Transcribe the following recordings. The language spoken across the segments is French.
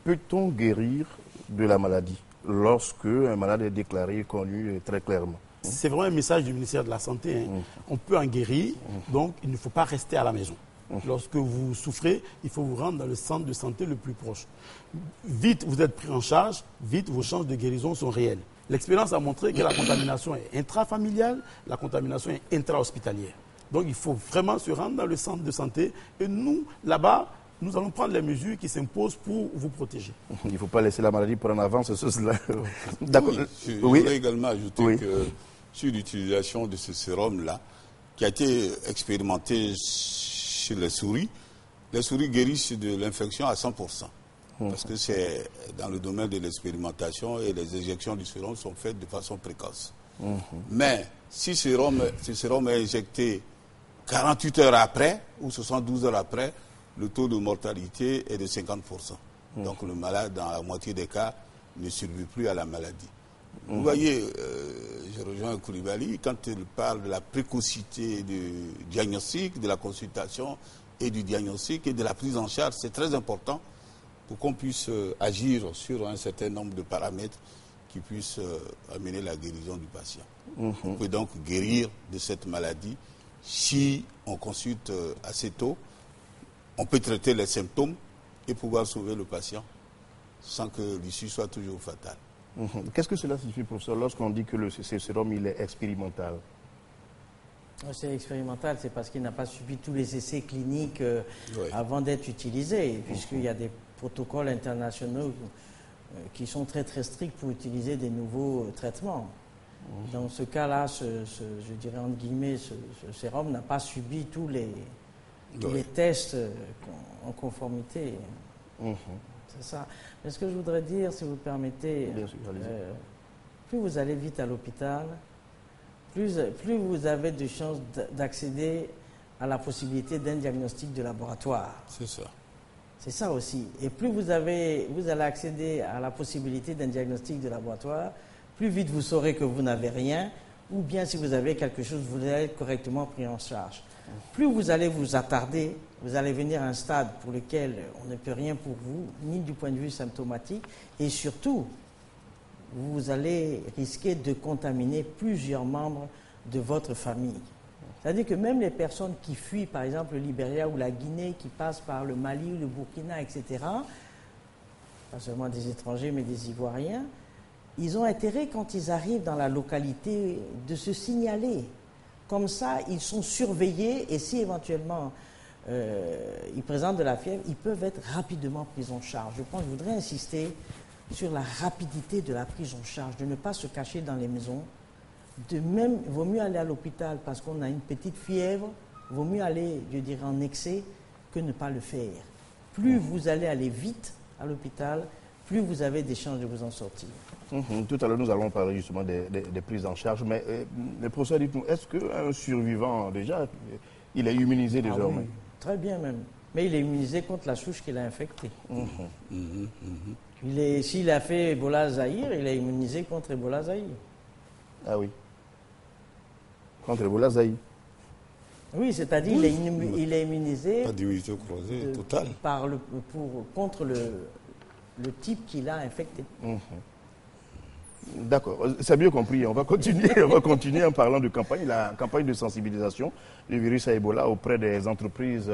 Peut-on guérir de la maladie lorsque un malade est déclaré et connu très clairement? C'est vraiment un message du ministère de la Santé. On peut en guérir, donc il ne faut pas rester à la maison. Lorsque vous souffrez, il faut vous rendre dans le centre de santé le plus proche. Vite, vous êtes pris en charge, vite, vos chances de guérison sont réelles. L'expérience a montré que la contamination est intrafamiliale, la contamination est intra-hospitalière. Donc il faut vraiment se rendre dans le centre de santé et nous, là-bas, nous allons prendre les mesures qui s'imposent pour vous protéger. Il ne faut pas laisser la maladie prendre avance, c'est cela. D'accord. Je voudrais également ajouter que sur l'utilisation de ce sérum-là, qui a été expérimenté chez les souris guérissent de l'infection à 100%. Parce que c'est dans le domaine de l'expérimentation et les injections du sérum sont faites de façon précoce. Mais si ce sérum est injecté 48 heures après ou 72 heures après, le taux de mortalité est de 50%. Donc le malade, dans la moitié des cas, ne survit plus à la maladie. Vous voyez, je rejoins Koulibaly, quand il parle de la précocité du diagnostic, de la consultation et du diagnostic et de la prise en charge, c'est très important pour qu'on puisse agir sur un certain nombre de paramètres qui puissent amener la guérison du patient. On peut donc guérir de cette maladie si on consulte assez tôt. On peut traiter les symptômes et pouvoir sauver le patient sans que l'issue soit toujours fatale. Qu'est-ce que cela signifie, professeur, lorsqu'on dit que ce sérum il est expérimental? C'est expérimental, c'est parce qu'il n'a pas subi tous les essais cliniques avant d'être utilisé, puisqu'il y a des protocoles internationaux qui sont très très stricts pour utiliser des nouveaux traitements. Dans ce cas-là, je dirais entre guillemets, ce sérum n'a pas subi tous les tests en conformité. C'est ça. Mais ce que je voudrais dire, si vous permettez, plus vous allez vite à l'hôpital, plus vous avez de chances d'accéder à la possibilité d'un diagnostic de laboratoire. C'est ça. C'est ça aussi. Et plus vous allez accéder à la possibilité d'un diagnostic de laboratoire, plus vite vous saurez que vous n'avez rien, ou bien si vous avez quelque chose, vous allez être correctement pris en charge. Plus vous allez vous attarder, vous allez venir à un stade pour lequel on ne peut rien pour vous, ni du point de vue symptomatique, et surtout, vous allez risquer de contaminer plusieurs membres de votre famille. C'est-à-dire que même les personnes qui fuient, par exemple, le Libéria ou la Guinée, qui passent par le Mali ou le Burkina, etc., pas seulement des étrangers, mais des Ivoiriens, ils ont intérêt, quand ils arrivent dans la localité, de se signaler. Comme ça, ils sont surveillés et si éventuellement ils présentent de la fièvre, ils peuvent être rapidement pris en charge. Je voudrais insister sur la rapidité de la prise en charge, de ne pas se cacher dans les maisons. Il vaut mieux aller à l'hôpital parce qu'on a une petite fièvre, il vaut mieux aller, je dirais, en excès que ne pas le faire. Plus vous allez aller vite à l'hôpital, plus vous avez des chances de vous en sortir. Tout à l'heure, nous allons parler justement des prises en charge, mais le professeur, dites-nous, est-ce qu'un survivant, déjà, il est immunisé désormais? Oui, très bien même. Mais il est immunisé contre la souche qu'il a infectée. S'il a fait Ebola Zaïre, il est immunisé contre Ebola Zaïre. Ah oui. Contre Ebola Zaïre. Oui, c'est-à-dire il est immunisé pas d'immunité croisée totale. Contre le type qu'il a infecté. D'accord, c'est bien compris. On va continuer en parlant de campagne, la campagne de sensibilisation du virus à Ebola auprès des entreprises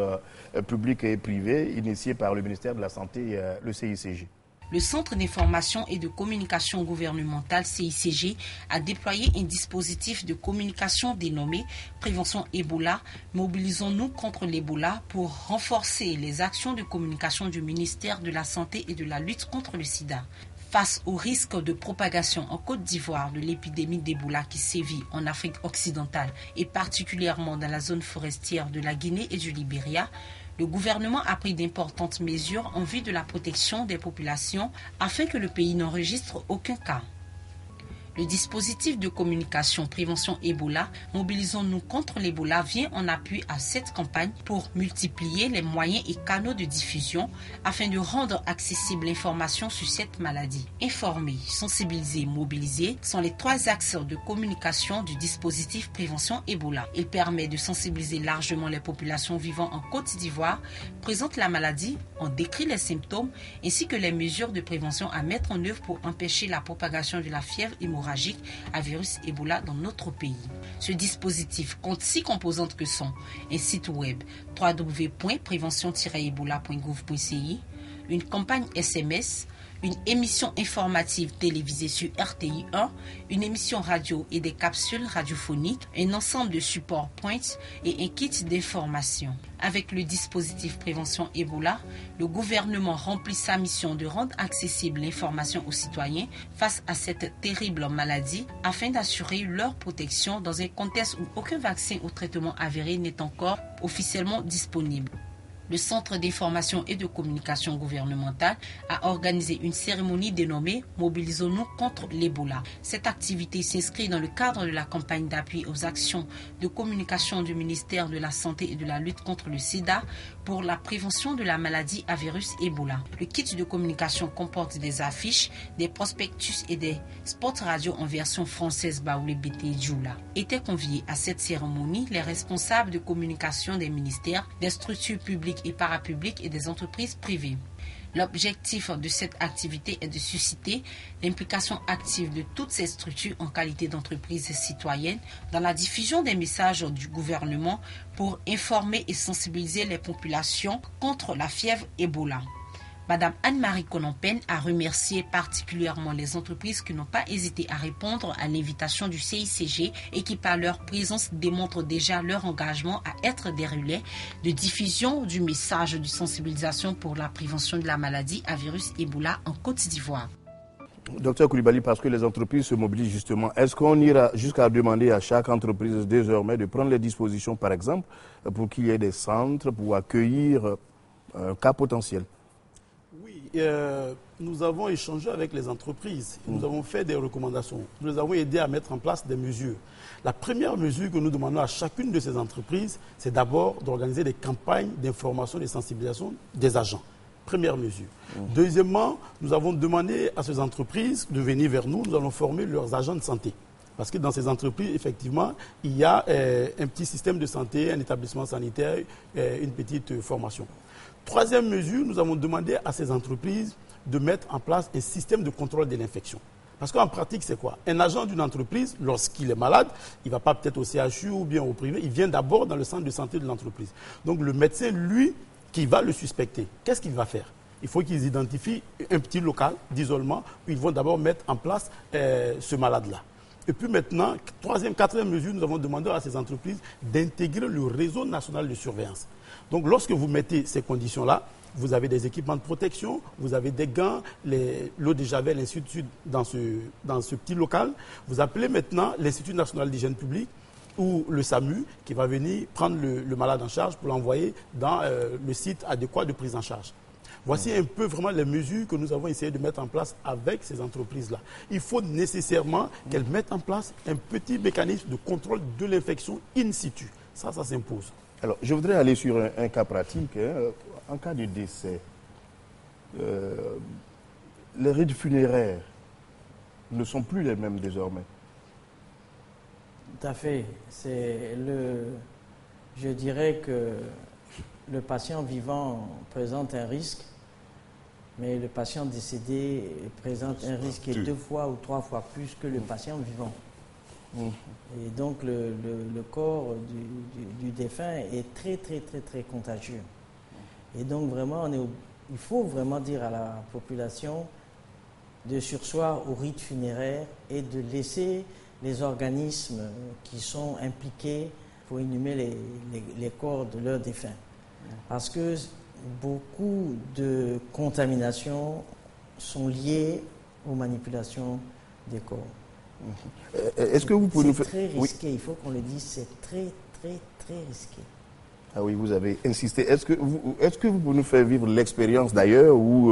publiques et privées, initiée par le ministère de la Santé, le CICG. Le Centre d'information et de communication gouvernementale CICG a déployé un dispositif de communication dénommé Prévention Ebola. Mobilisons-nous contre l'Ebola pour renforcer les actions de communication du ministère de la Santé et de la lutte contre le sida. Face au risque de propagation en Côte d'Ivoire de l'épidémie d'Ebola qui sévit en Afrique occidentale et particulièrement dans la zone forestière de la Guinée et du Libéria, le gouvernement a pris d'importantes mesures en vue de la protection des populations afin que le pays n'enregistre aucun cas. Le dispositif de communication Prévention Ebola, Mobilisons-nous contre l'Ebola vient en appui à cette campagne pour multiplier les moyens et canaux de diffusion afin de rendre accessible l'information sur cette maladie. Informer, sensibiliser, mobiliser sont les 3 axes de communication du dispositif Prévention Ebola. Il permet de sensibiliser largement les populations vivant en Côte d'Ivoire, présente la maladie, en décrit les symptômes ainsi que les mesures de prévention à mettre en œuvre pour empêcher la propagation de la fièvre hémorragique à virus Ebola dans notre pays. Ce dispositif compte 6 composantes que sont un site web www.prevention-ebola.gouv.ci, une campagne SMS, une émission informative télévisée sur RTI 1, une émission radio et des capsules radiophoniques, un ensemble de supports points et un kit d'information. Avec le dispositif Prévention Ebola, le gouvernement remplit sa mission de rendre accessible l'information aux citoyens face à cette terrible maladie afin d'assurer leur protection dans un contexte où aucun vaccin ou traitement avéré n'est encore officiellement disponible. Le Centre d'information et de communication gouvernementale a organisé une cérémonie dénommée « Mobilisons-nous contre l'Ebola ». Cette activité s'inscrit dans le cadre de la campagne d'appui aux actions de communication du ministère de la Santé et de la lutte contre le sida pour la prévention de la maladie à virus Ebola. Le kit de communication comporte des affiches, des prospectus et des spots radio en version française Baoulé BT Djoula. Étaient conviés à cette cérémonie les responsables de communication des ministères, des structures publiques et parapubliques et des entreprises privées. L'objectif de cette activité est de susciter l'implication active de toutes ces structures en qualité d'entreprises citoyennes dans la diffusion des messages du gouvernement pour informer et sensibiliser les populations contre la fièvre Ebola. Madame Anne-Marie Konompen a remercié particulièrement les entreprises qui n'ont pas hésité à répondre à l'invitation du CICG et qui par leur présence démontrent déjà leur engagement à être des relais de diffusion du message de sensibilisation pour la prévention de la maladie à virus Ebola en Côte d'Ivoire. Docteur Koulibaly, parce que les entreprises se mobilisent justement, est-ce qu'on ira jusqu'à demander à chaque entreprise désormais de prendre les dispositions, par exemple, pour qu'il y ait des centres pour accueillir un cas potentiel? Nous avons échangé avec les entreprises, nous avons fait des recommandations, nous les avons aidés à mettre en place des mesures. La première mesure que nous demandons à chacune de ces entreprises, c'est d'abord d'organiser des campagnes d'information et de sensibilisation des agents. Première mesure. Deuxièmement, nous avons demandé à ces entreprises de venir vers nous, nous allons former leurs agents de santé. Parce que dans ces entreprises, effectivement, il y a un petit système de santé, un établissement sanitaire, une petite formation. Troisième mesure, nous avons demandé à ces entreprises de mettre en place un système de contrôle de l'infection. Parce qu'en pratique, c'est quoi? Un agent d'une entreprise, lorsqu'il est malade, il ne va pas peut-être au CHU ou bien au privé, il vient d'abord dans le centre de santé de l'entreprise. Donc le médecin, lui, qui va le suspecter, qu'est-ce qu'il va faire? Il faut qu'ils identifient un petit local d'isolement où ils vont d'abord mettre en place ce malade-là. Et puis maintenant, quatrième mesure, nous avons demandé à ces entreprises d'intégrer le réseau national de surveillance. Donc lorsque vous mettez ces conditions-là, vous avez des équipements de protection, vous avez des gants, l'eau de javel, ainsi de suite dans ce petit local. Vous appelez maintenant l'Institut national d'hygiène publique ou le SAMU qui va venir prendre le malade en charge pour l'envoyer dans le site adéquat de prise en charge. Voici un peu vraiment les mesures que nous avons essayé de mettre en place avec ces entreprises-là. Il faut nécessairement qu'elles mettent en place un petit mécanisme de contrôle de l'infection in situ. Ça s'impose. Alors, je voudrais aller sur un cas pratique. En cas de décès, les rites funéraires ne sont plus les mêmes désormais. Tout à fait. Je dirais que le patient vivant présente un risque, mais le patient décédé présente un risque qui est 2 fois ou 3 fois plus que le patient vivant. Et donc le corps du défunt est très, très, très, très contagieux. Et donc vraiment, il faut vraiment dire à la population de surseoir aux rites funéraires et de laisser les organismes qui sont impliqués pour inhumer les corps de leurs défunts. Parce que beaucoup de contaminations sont liées aux manipulations des corps. Est-ce que vous pouvez nous faire... C'est très risqué, il faut qu'on le dise, c'est très, très, très risqué. Ah oui, vous avez insisté. Est-ce que vous pouvez nous faire vivre l'expérience d'ailleurs où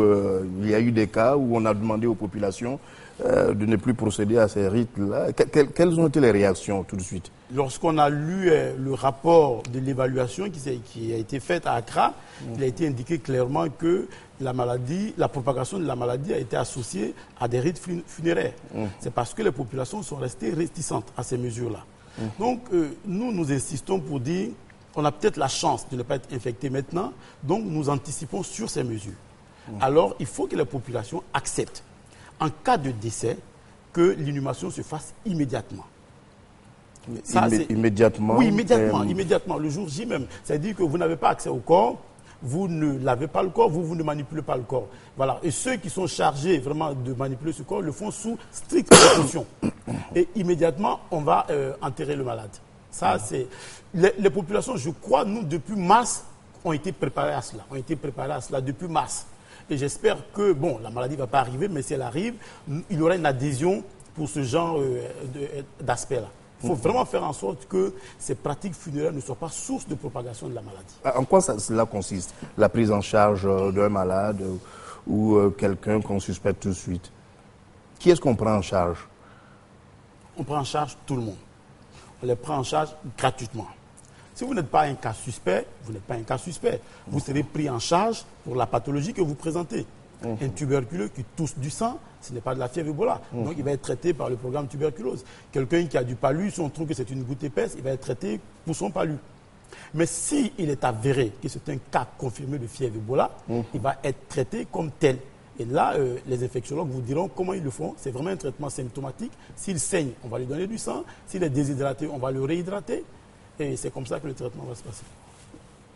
il y a eu des cas où on a demandé aux populations de ne plus procéder à ces rites-là? Quelles ont été les réactions tout de suite? Lorsqu'on a lu le rapport de l'évaluation qui a été faite à Accra, il a été indiqué clairement que la propagation de la maladie a été associée à des rites funéraires. C'est parce que les populations sont restées réticentes à ces mesures-là. Donc, nous insistons pour dire qu'on a peut-être la chance de ne pas être infecté maintenant, donc nous anticipons sur ces mesures. Alors, il faut que les populations acceptent, en cas de décès, que l'inhumation se fasse immédiatement. Immédiatement? Oui, immédiatement, le jour J même. C'est-à-dire que vous n'avez pas accès au corps, vous ne lavez pas le corps, vous ne manipulez pas le corps. Voilà. Et ceux qui sont chargés vraiment de manipuler ce corps le font sous stricte précaution. Et immédiatement, on va enterrer le malade. Ça, c'est... Les populations, je crois, nous, depuis mars, ont été préparées à cela. Depuis mars. Et j'espère que, bon, la maladie ne va pas arriver, mais si elle arrive, il y aura une adhésion pour ce genre d'aspect-là. Il faut vraiment faire en sorte que ces pratiques funéraires ne soient pas source de propagation de la maladie. En quoi cela consiste? La prise en charge d'un malade ou quelqu'un qu'on suspecte tout de suite? Qui est-ce qu'on prend en charge? On prend en charge tout le monde. On les prend en charge gratuitement. Si vous n'êtes pas un cas suspect, vous n'êtes pas un cas suspect. Vous serez pris en charge pour la pathologie que vous présentez. Un tuberculeux qui tousse du sang, ce n'est pas de la fièvre Ebola. Donc il va être traité par le programme tuberculose. Quelqu'un qui a du palu, si on trouve que c'est une goutte épaisse, il va être traité pour son palu. Mais s'il est avéré que c'est un cas confirmé de fièvre Ebola, il va être traité comme tel. Et là, les infectiologues vous diront comment ils le font. C'est vraiment un traitement symptomatique. S'il saigne, on va lui donner du sang. S'il est déshydraté, on va le réhydrater. Et c'est comme ça que le traitement va se passer.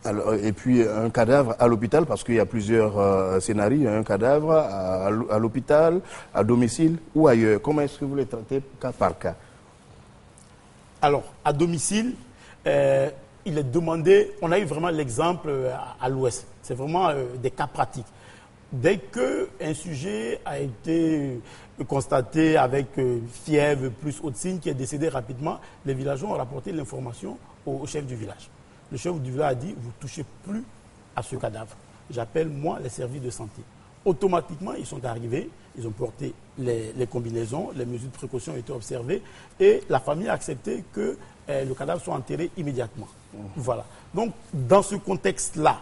Alors, et puis un cadavre à l'hôpital, parce qu'il y a plusieurs scénarios, un cadavre à l'hôpital, à domicile ou ailleurs. Comment est-ce que vous les traitez cas par cas? Alors, à domicile, il est demandé, on a eu vraiment l'exemple à l'Ouest, c'est vraiment des cas pratiques. Dès qu'un sujet a été constaté avec fièvre plus autres signes qui est décédé rapidement, les villageois ont rapporté l'information au chef du village. Le chef du village a dit, vous ne touchez plus à ce cadavre. J'appelle, moi, les services de santé. Automatiquement, ils sont arrivés, ils ont porté les combinaisons, les mesures de précaution ont été observées et la famille a accepté que le cadavre soit enterré immédiatement. Voilà. Donc, dans ce contexte-là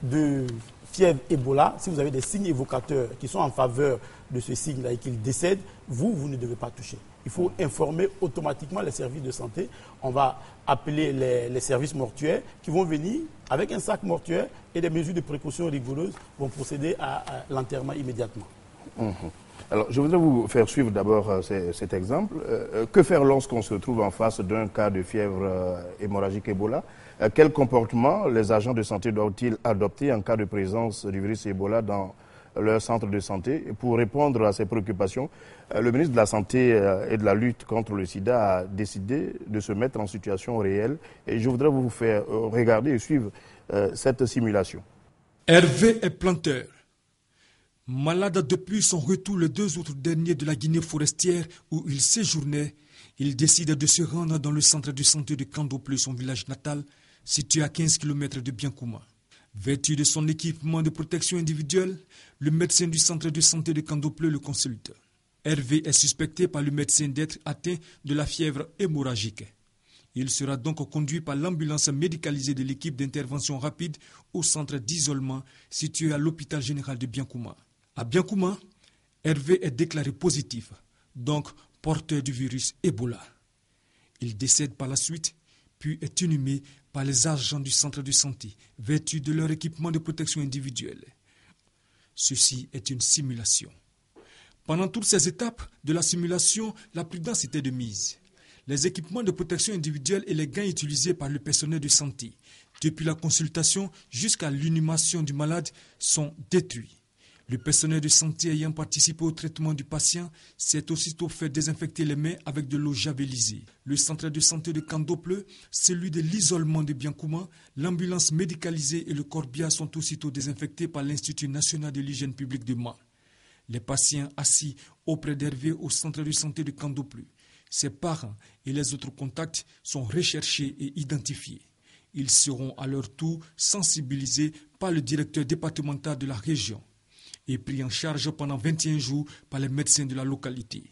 de fièvre Ebola, si vous avez des signes évocateurs qui sont en faveur de ce signe-là et qu'il décède, vous ne devez pas toucher. Il faut informer automatiquement les services de santé. On va appeler les services mortuaires qui vont venir avec un sac mortuaire et des mesures de précaution rigoureuses vont procéder à l'enterrement immédiatement. Alors, je voudrais vous faire suivre d'abord cet exemple. Que faire lorsqu'on se trouve en face d'un cas de fièvre hémorragique Ebola? Quel comportement les agents de santé doivent-ils adopter en cas de présence du virus Ebola dans leur centre de santé? Et pour répondre à ces préoccupations, le ministre de la Santé et de la lutte contre le sida a décidé de se mettre en situation réelle. Et je voudrais vous faire regarder et suivre cette simulation. Hervé est planteur. Malade depuis son retour le 2 août dernier de la Guinée forestière où il séjournait, il décide de se rendre dans le centre de santé de Kandopleu, son village natal, situé à 15 km de Biankouma. Vêtu de son équipement de protection individuelle, le médecin du centre de santé de Kandopleu le consulte. Hervé est suspecté par le médecin d'être atteint de la fièvre hémorragique. Il sera donc conduit par l'ambulance médicalisée de l'équipe d'intervention rapide au centre d'isolement situé à l'hôpital général de Biankouma. À Biankouma, Hervé est déclaré positif, donc porteur du virus Ebola. Il décède par la suite, puis est inhumé par les agents du centre de santé, vêtus de leur équipement de protection individuelle. Ceci est une simulation. Pendant toutes ces étapes de la simulation, la prudence était de mise. Les équipements de protection individuelle et les gants utilisés par le personnel de santé, depuis la consultation jusqu'à l'inhumation du malade, sont détruits. Le personnel de santé ayant participé au traitement du patient s'est aussitôt fait désinfecter les mains avec de l'eau javelisée. Le centre de santé de Kandopleu, celui de l'isolement de Biankouma, l'ambulance médicalisée et le corbillard sont aussitôt désinfectés par l'Institut national de l'hygiène publique de Mans. Les patients assis auprès d'Hervé au centre de santé de Kandopleu, ses parents et les autres contacts sont recherchés et identifiés. Ils seront à leur tour sensibilisés par le directeur départemental de la région et pris en charge pendant 21 jours par les médecins de la localité.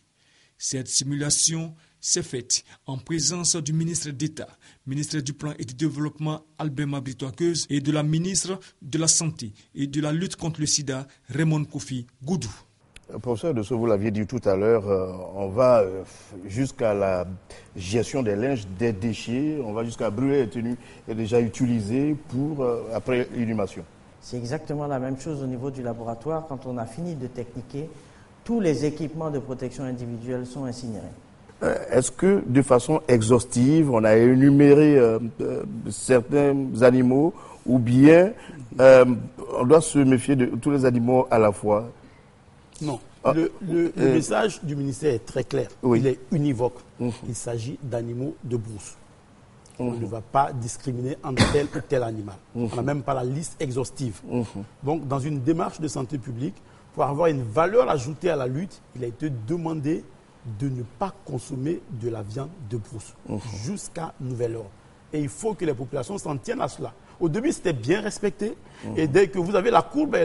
Cette simulation s'est faite en présence du ministre d'État, ministre du Plan et du Développement Albert Mabritoakeuse et de la ministre de la Santé et de la lutte contre le sida, Raymond Kofi Goudou. Professeur Dosso, vous l'aviez dit tout à l'heure, on va jusqu'à la gestion des linges, des déchets, on va jusqu'à brûler les tenues déjà utilisées pour après l'inhumation. C'est exactement la même chose au niveau du laboratoire. Quand on a fini de techniquer, tous les équipements de protection individuelle sont incinérés. Est-ce que de façon exhaustive, on a énuméré certains animaux ou bien on doit se méfier de tous les animaux à la fois? Non. Le message du ministère est très clair. Oui. Il est univoque. Il s'agit d'animaux de brousse. On ne va pas discriminer entre tel ou tel animal. On n'a même pas la liste exhaustive. Donc, dans une démarche de santé publique, pour avoir une valeur ajoutée à la lutte, il a été demandé de ne pas consommer de la viande de brousse jusqu'à nouvel ordre. Et il faut que les populations s'en tiennent à cela. Au début, c'était bien respecté. Et dès que vous avez la courbe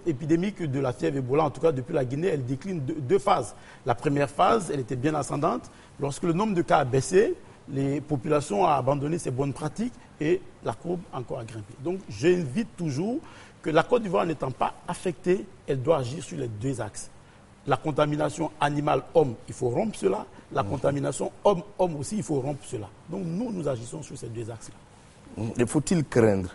épidémique de la fièvre Ebola, en tout cas depuis la Guinée, elle décline deux phases. La première phase, elle était bien ascendante. Lorsque le nombre de cas a baissé, les populations ont abandonné ces bonnes pratiques et la courbe encore a grimpé. Donc, j'invite toujours que la Côte d'Ivoire n'étant pas affectée, elle doit agir sur les deux axes. La contamination animale-homme, il faut rompre cela. La contamination homme-homme aussi, il faut rompre cela. Donc, nous agissons sur ces deux axes-là. Faut-il craindre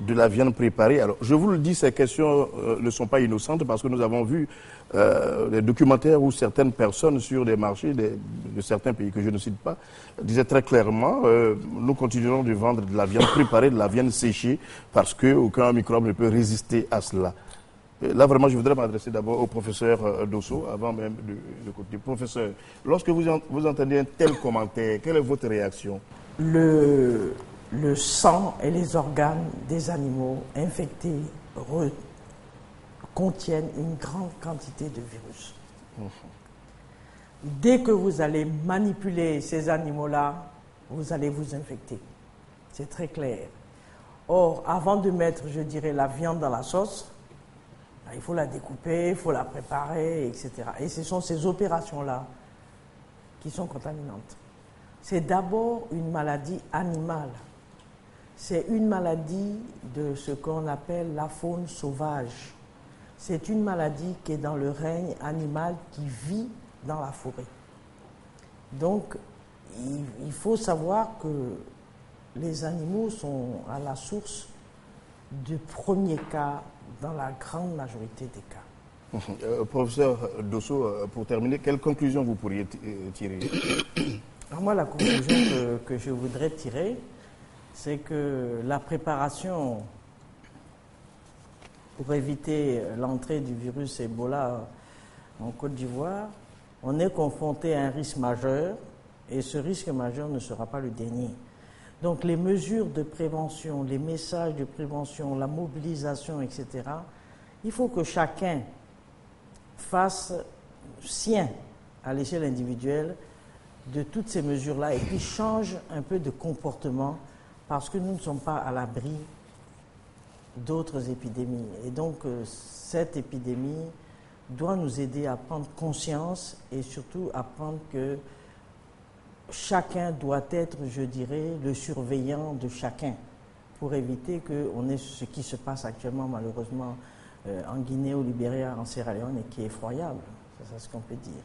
de la viande préparée? Alors, je vous le dis, ces questions ne sont pas innocentes parce que nous avons vu des documentaires où certaines personnes sur des marchés de certains pays que je ne cite pas disaient très clairement nous continuerons de vendre de la viande préparée, de la viande séchée parce qu'aucun microbe ne peut résister à cela. Là, vraiment, je voudrais m'adresser d'abord au professeur Dosso, avant même de côté. Professeur, lorsque vous entendez un tel commentaire, quelle est votre réaction? Le sang et les organes des animaux infectés contiennent une grande quantité de virus. Dès que vous allez manipuler ces animaux-là, vous allez vous infecter. C'est très clair. Or, avant de mettre, je dirais, la viande dans la sauce, il faut la découper, il faut la préparer, etc. Et ce sont ces opérations-là qui sont contaminantes. C'est d'abord une maladie animale. C'est une maladie de ce qu'on appelle la faune sauvage. C'est une maladie qui est dans le règne animal qui vit dans la forêt. Donc, il faut savoir que les animaux sont à la source du premier cas dans la grande majorité des cas. Professeur Dosso, pour terminer, quelle conclusion vous pourriez tirer? Alors moi, la conclusion que je voudrais tirer, c'est que la préparation pour éviter l'entrée du virus Ebola en Côte d'Ivoire, on est confronté à un risque majeur et ce risque majeur ne sera pas le dernier. Donc les mesures de prévention, les messages de prévention, la mobilisation, etc., il faut que chacun fasse sien à l'échelle individuelle de toutes ces mesures-là et puis change un peu de comportement parce que nous ne sommes pas à l'abri d'autres épidémies. Et donc cette épidémie doit nous aider à prendre conscience et surtout à prendre que chacun doit être, je dirais, le surveillant de chacun pour éviter qu'on ait ce qui se passe actuellement malheureusement en Guinée, au Libéria, en Sierra Leone et qui est effroyable. C'est ce qu'on peut dire.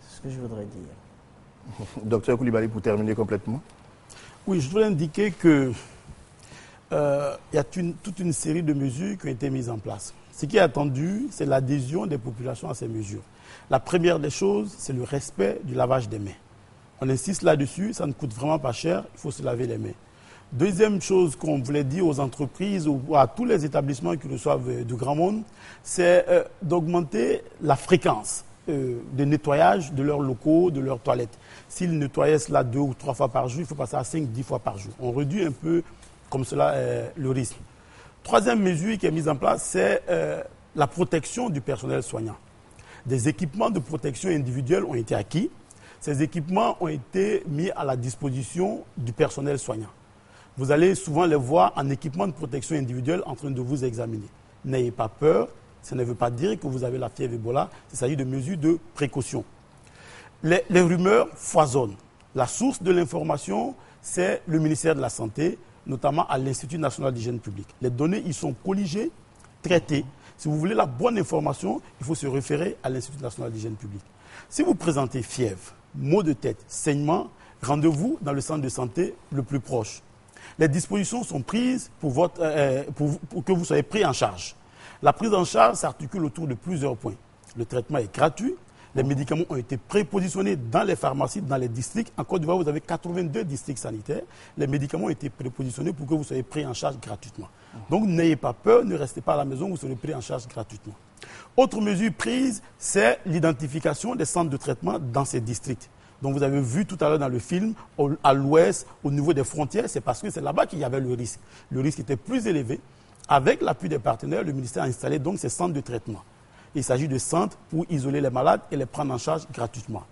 C'est ce que je voudrais dire. Docteur Koulibaly, pour terminer complètement. Oui, je voulais indiquer que y a toute une série de mesures qui ont été mises en place. Ce qui est attendu, c'est l'adhésion des populations à ces mesures. La première des choses, c'est le respect du lavage des mains. On insiste là-dessus, ça ne coûte vraiment pas cher, il faut se laver les mains. Deuxième chose qu'on voulait dire aux entreprises ou à tous les établissements qui reçoivent du grand monde, c'est d'augmenter la fréquence de nettoyage de leurs locaux, de leurs toilettes. S'ils nettoyaient cela 2 ou 3 fois par jour, il faut passer à 5-10 fois par jour. On réduit un peu comme cela le risque. Troisième mesure qui est mise en place, c'est la protection du personnel soignant. Des équipements de protection individuelle ont été acquis. Ces équipements ont été mis à la disposition du personnel soignant. vous allez souvent les voir en équipement de protection individuelle en train de vous examiner. N'ayez pas peur, ça ne veut pas dire que vous avez la fièvre Ebola, il s'agit de mesures de précaution. Les rumeurs foisonnent. La source de l'information, c'est le ministère de la Santé, notamment à l'Institut national d'hygiène publique. Les données, ils sont colligées, traitées. Si vous voulez la bonne information, il faut se référer à l'Institut national d'hygiène publique. Si vous présentez fièvre, maux de tête, saignement, rendez-vous dans le centre de santé le plus proche. Les dispositions sont prises pour que vous soyez pris en charge. La prise en charge s'articule autour de plusieurs points. Le traitement est gratuit. Les médicaments ont été prépositionnés dans les pharmacies, dans les districts. En Côte d'Ivoire, vous avez 82 districts sanitaires. Les médicaments ont été prépositionnés pour que vous soyez pris en charge gratuitement. Donc, n'ayez pas peur, ne restez pas à la maison, vous serez pris en charge gratuitement. Autre mesure prise, c'est l'identification des centres de traitement dans ces districts. Donc, vous avez vu tout à l'heure dans le film, à l'ouest, au niveau des frontières, c'est parce que c'est là-bas qu'il y avait le risque. Le risque était plus élevé. Avec l'appui des partenaires, le ministère a installé donc ces centres de traitement. Il s'agit de centres pour isoler les malades et les prendre en charge gratuitement.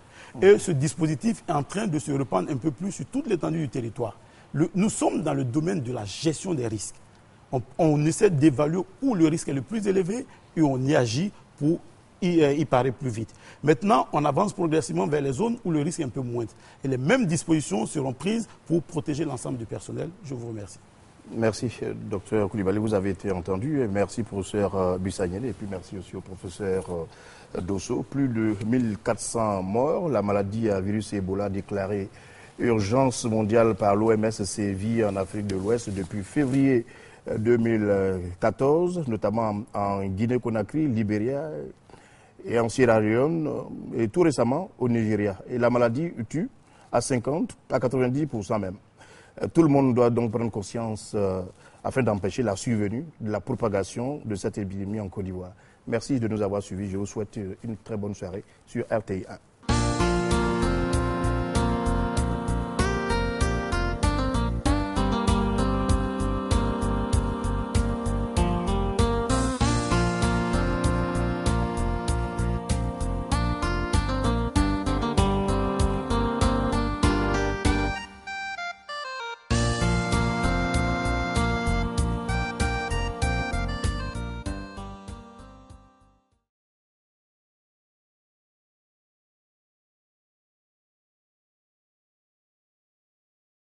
Et ce dispositif est en train de se répandre un peu plus sur toute l'étendue du territoire. Nous sommes dans le domaine de la gestion des risques. On essaie d'évaluer où le risque est le plus élevé et on y agit pour y parer plus vite. Maintenant, on avance progressivement vers les zones où le risque est un peu moindre. Et les mêmes dispositions seront prises pour protéger l'ensemble du personnel. Je vous remercie. Merci, docteur Koulibaly. Vous avez été entendu. Merci, professeur Bussaniel. Et puis merci aussi au professeur Dosso. Plus de 1400 morts. La maladie à virus Ebola déclarée urgence mondiale par l'OMS sévit en Afrique de l'Ouest depuis février 2014, notamment en Guinée-Conakry, Libéria et en Sierra Leone, et tout récemment au Nigeria. Et la maladie tue à 50, à 90% même. Tout le monde doit donc prendre conscience afin d'empêcher la survenue de la propagation de cette épidémie en Côte d'Ivoire. Merci de nous avoir suivis. Je vous souhaite une très bonne soirée sur RTI 1.